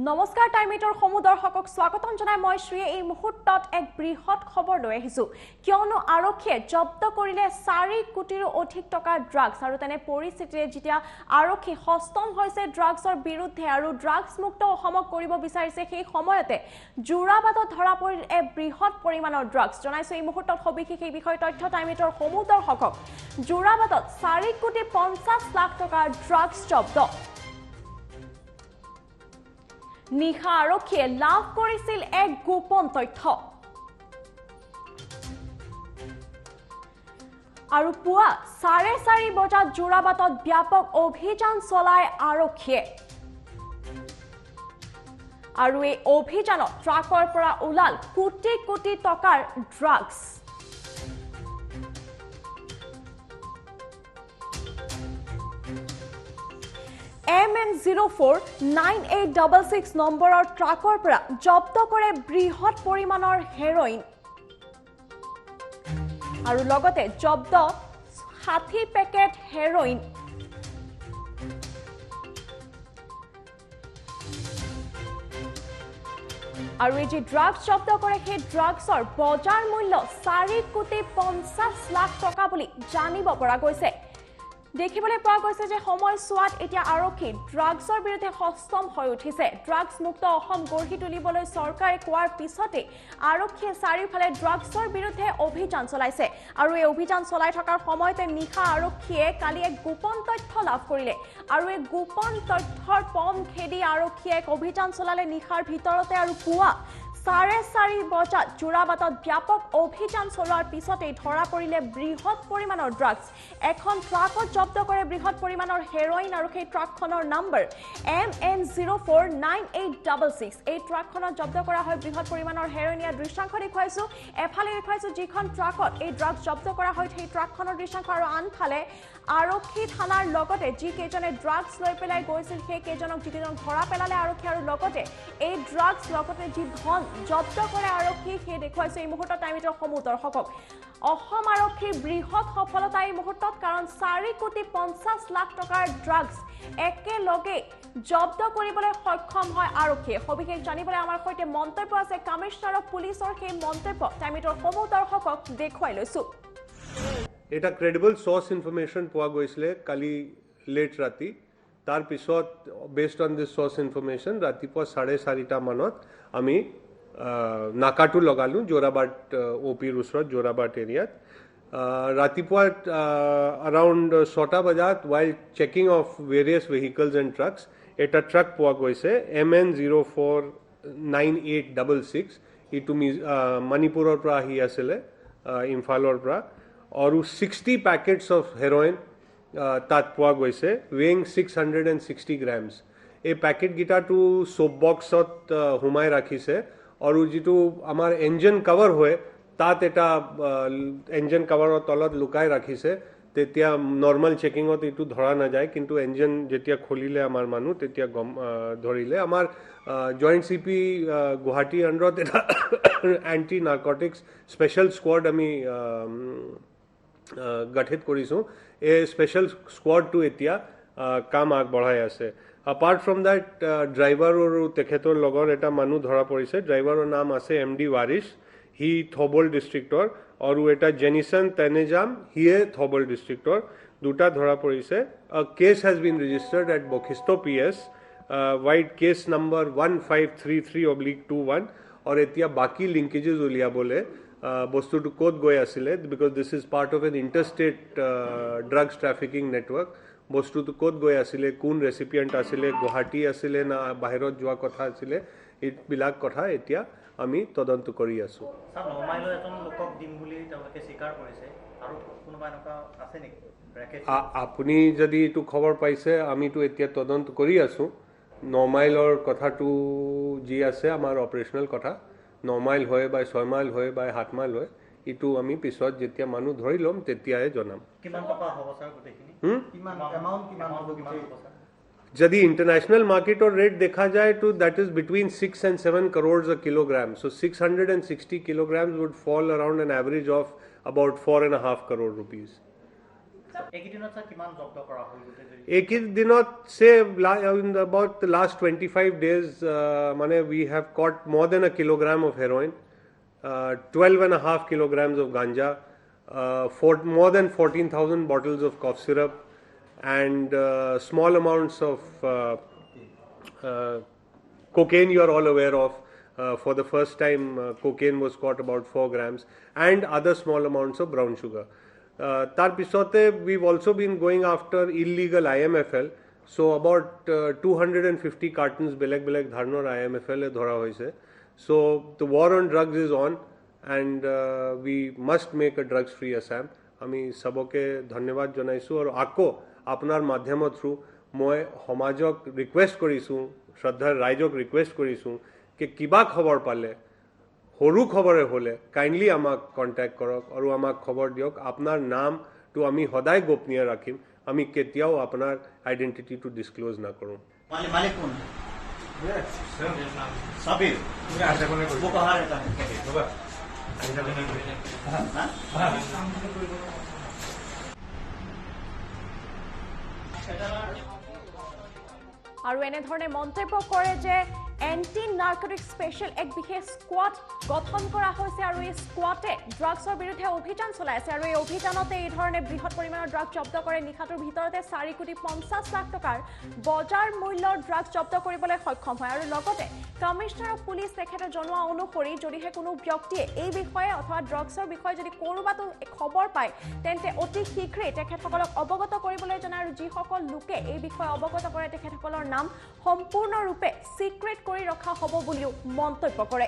নমস্কাৰ টাইমিটৰ সমুদৰ্শকক স্বাগতম জনাই মই শ্ৰী এই মুহূৰ্তত এক বৃহৎ খবৰ লৈ আহিছো কিয়নো আৰক্ষীয়ে জব্দ কৰিলে 4 কোটিৰো অধিক টকাৰ ড্ৰাগছ আৰু তেনে পৰিস্থিতিৰে যেতিয়া আৰক্ষী হস্তম হৈছে ড্ৰাগছৰ বিৰুদ্ধে আৰু ড্ৰাগছ মুক্ত অসমক কৰিব বিচাৰিছে সেই সময়তে জোৰাবাদত ধৰা পৰিল এক বৃহৎ পৰিমাণৰ ড্ৰাগছ জনাইছো এই মুহূৰ্তত সবিশেষ এই বিষয় তথ্য টাইমিটৰ সমুদৰ্শকক জোৰাবাদত 4 কোটি 50 লাখ টকাৰ ড্ৰাগছ জব্দ নিশা আৰক্ষীয়ে লাভ কৰিছিল এক গোপন তথ্য আৰু পুৱা 4:30 বজাত জোৰাবাদত ব্যাপক অভিযান চলাই আৰক্ষীয়ে আৰু এই অভিযানত ট্ৰাকৰ পৰা ওলাল কোটি কোটি টকাৰ ড্ৰাগছ MN049866 নম্বৰৰ ট্ৰাকৰ পৰা জব্দ কৰে বৃহৎ পৰিমাণৰ হেৰইন আৰু লগতে জব্দ 60 পেকেট হেৰইন আৰু এই যে ড্ৰাগছ জব্দ কৰে সেই ড্ৰাগছৰ বজাৰ মূল্য 4 কোটি 50 লাখ টকা বুলি জানিব পৰা গৈছে দেখিবলৈ পোৱা গৈছে যে সময়ছোৱাত এতিয়া আৰক্ষী ড্ৰাগছৰ বিৰুদ্ধে হস্তম হৈ উঠিছে ড্ৰাগছ মুক্ত অসম গঢ়ি তুলিবলৈ চৰকাৰে কোৱাৰ পিছতে আৰক্ষীয়ে চাৰিওফালে ড্ৰাগছৰ বিৰুদ্ধে অভিযান চলাইছে আৰু এই অভিযান চলাই থকাৰ সময়তে নিশা আৰক্ষীয়ে কালি এক গোপন তথ্য লাভ কৰিলে আৰু এই গোপন তথ্যৰ পম খেদি আৰক্ষীয়ে এক অভিযান চলালে নিশাৰ ভিতৰতে আৰু পুৱা 4:30 বজাত জোৰাবাদত ব্যাপক অভিযান চলোৱাৰ পিছতে ধৰা পৰিলে বৃহৎ পৰিমাণৰ ড্ৰাগছ এখন ট্ৰাকত জব্দ কৰে বৃহৎ পৰিমাণৰ হেৰইন আৰু সেই ট্ৰাকখনৰ নম্বৰ MN049866 এই ট্ৰাকখনত জব্দ কৰা হয় বৃহৎ পৰিমাণৰ হেৰইন ইয়াৰ দৃশ্যাংশ দেখুৱাইছো এফালে দেখুৱাইছো যিখন ট্ৰাকত এই ড্ৰাগছ জব্দ কৰা হয় সেই ট্ৰাকখনৰ দৃশ্যাংশ আৰু আনফালে আৰক্ষী থানাৰ লগতে যি কেজনে ড্ৰাগছ লৈ পেলাই গৈছিল সেই কেজনক যিকেজন ধৰা পেলালে আৰক্ষী আৰু লগতে এই ড্ৰাগছ লগতে যি ধন জব্দ কৰে আৰক্ষী সেই দেখুৱাইছে এই মুহূৰ্তত টাইমিটৰ সমুদৰ্শকক অসম আৰক্ষীৰ বৃহৎ সফলতা এই মুহূৰ্তত কাৰণ 4 কোটি 50 লাখ টকাৰ ড্ৰাগছ একেলগে জব্দ কৰিবলৈ সক্ষম হয় আৰক্ষীয়ে সবিশেষ জানিবলৈ আমাৰ সৈতে মন্তব্য আছে কমিশনাৰ অফ পুলিচৰ সেই মন্তব্য টাইমিটৰ সমুদৰ্শকক দেখুৱাই লৈছো এটা ক্ৰেডিবল সোৰ্স ইনফৰমেশন পোৱা গৈছিলে কালি লেট ৰাতি তাৰ পিছত based on this source information ৰাতিপুৱা 4:30 মানত আমি নাকাটো লগালো জোৰাবাট ওপিৰ ওচৰত জোৰাবাট এৰিয়াত ৰাতিপুৱা around 6টা বজাত while checking of various vehicles and trucks এটা ট্ৰাক পোৱা গৈছে MN049866 ইটো মণিপুৰৰ পৰা আহি আছিল ইম্ফালৰ পৰা আৰু 60 packets of heroin তাত পোৱা গৈছে weighing 660 grams এই প্যাকেট গিটাটো সোপ বক্সত হুমাই ৰাখিছে আৰু যেটো আমাৰ ইঞ্জিন কভাৰ হয় তাত এটা ইঞ্জিন কভাৰৰ তলত লুকাই ৰাখিছে তেতিয়া নৰমাল চেকিংত ইটো ধৰা না যায় কিন্তু ইঞ্জিন যেতিয়া খুলিলে আমাৰ মানুহ তেতিয়া ধৰিলে আমাৰ জয়েন্ট সিপি গুৱাহাটী আন্ডাৰত এটা এন্টি নাৰ্কটিক্স স্পেশাল স্কোয়াড আমি গঠিত কৰিছো এই স্পেশাল স্কোয়াডটো এতিয়া কাম আগবঢ়াই আছে apart from that driver আৰু তেখেতৰ লগৰ এটা মানুহ ধৰা পৰিছে ড্ৰাইভাৰৰ নাম আছে MD Warish হি থবল ডিস্ট্ৰিক্টৰ আৰু এটা জেনিসন তেনেজাম হিয়ে থবল ডিস্ট্ৰিক্টৰ দুটা ধৰা পৰিছে a case has been registered at Bokhisto PS white case number 1533/21 और এতিয়া বাকি লিংকেজেস উলিয়াবলে বস্তুটো কোড গৈ আছিল because this is part of an interstate drugs trafficking network বস্তুটো কোড গৈ আছিল কোন ৰেসিপিয়েন্ট আছিল গুৱাহাটী আছিল না বাহিৰত যোৱা কথা আছিল এই বিলাক কথা এতিয়া আমি তদন্ত কৰি আছো স্যাৰ নমাইলো এজন লোকক দিম বুলি তেওঁলোকে স্বীকাৰ কৰিছে আৰু কোনোবা এনেকা আছে নেকি আপুনি যদি এটো খবৰ পাইছে আমিটো এতিয়া তদন্ত কৰি আছো নমাইলৰ কথাটো যি আছে আমাৰ অপাৰেশনাল কথা 9 মাইল হয় বা 6 মাইল হয় বা 7 মাইল হয় ইটো আমি পিছত যেতিয়া মানুহ ধৰি লম তেতিয়াই জনাম কিমান টকা হ'ব স্যাৰ গোটেখিনি কিমান এমাউন্ট কিমান হ'ব স্যাৰ যদি ইন্টাৰন্যাশনাল মাৰ্কেটৰ রেট দেখা যায় তো that is between 6 and 7 crores a kilogram so 660 kilograms would fall around an average of about 4.5 crore rupees এইকেইদিনত স্যাৰ কিমান জব্দ কৰা হ'ল গোটেই যদি एक ही दिनों से in about the last 25 days mane we have caught more than a kilogram of heroin, 12.5 kilograms of ganja, more than 14,000 bottles of cough syrup, and small amounts of cocaine you are all aware of. For the first time cocaine was caught about 4 grams and other small amounts of brown sugar. Tar pisote we've also been going after illegal IMFL, so about 250 cartons beleg dharnor IMFL e dhora hoise. So the war on drugs is on and we must make a drugs free Assam. Ami saboke dhanyabad janaisu aru ako apnar madhyamor through moi homajok request korisu, shraddhar raijok request korisu ke kiba khobor pale সৰু খবৰে হলে kindly আমাক contact কৰক আৰু আমাক খবৰ দিয়ক আপোনাৰ নামটো আমি সদায় গোপনীয় ৰাখিম আমি কেতিয়াও আপোনাৰ আইডেন্টিটিটো ডিসক্লোজ নকৰোঁ মালিক কোন সাবিৰ वो कहाँ रहता है আৰু এনেধৰণে মন্তব্য কৰে যে এন্টি নাৰ্কটিক স্পেশাল এক বিশেষ স্কোয়াড গঠন কৰা হৈছে আৰু এই স্কোয়াডে ড্ৰাগছৰ বিৰুদ্ধে অভিযান চলাই আছে আৰু এই অভিযানতে এই ধৰণে বৃহৎ পৰিমাণৰ ড্ৰাগ জব্দ কৰে নিখাটোৰ ভিতৰতে 4.50 লাখ টকাৰ বজাৰ মূল্যৰ ড্ৰাগ জব্দ কৰিবলৈ সক্ষম হয় আৰু লগতে কমিশনাৰ অফ পুলিচ তেখেতে জনোৱা অনুসৰি যদিহে কোনো ব্যক্তিয়ে এই বিষয়ে অথবা ড্ৰাগছৰ বিষয়ে যদি কৰোবাতো খবৰ পায় তেন্তে অতি শীঘ্ৰেই তেখেতসকলক অৱগত কৰিবলৈ জনায় আৰু যিসকল লোকে এই বিষয়ে অৱগত কৰে তেখেতসকলৰ নাম সম্পূৰ্ণৰূপে সিক্ৰেট কৰি ৰখা হ'ব বুলিও মন্তব্য কৰে।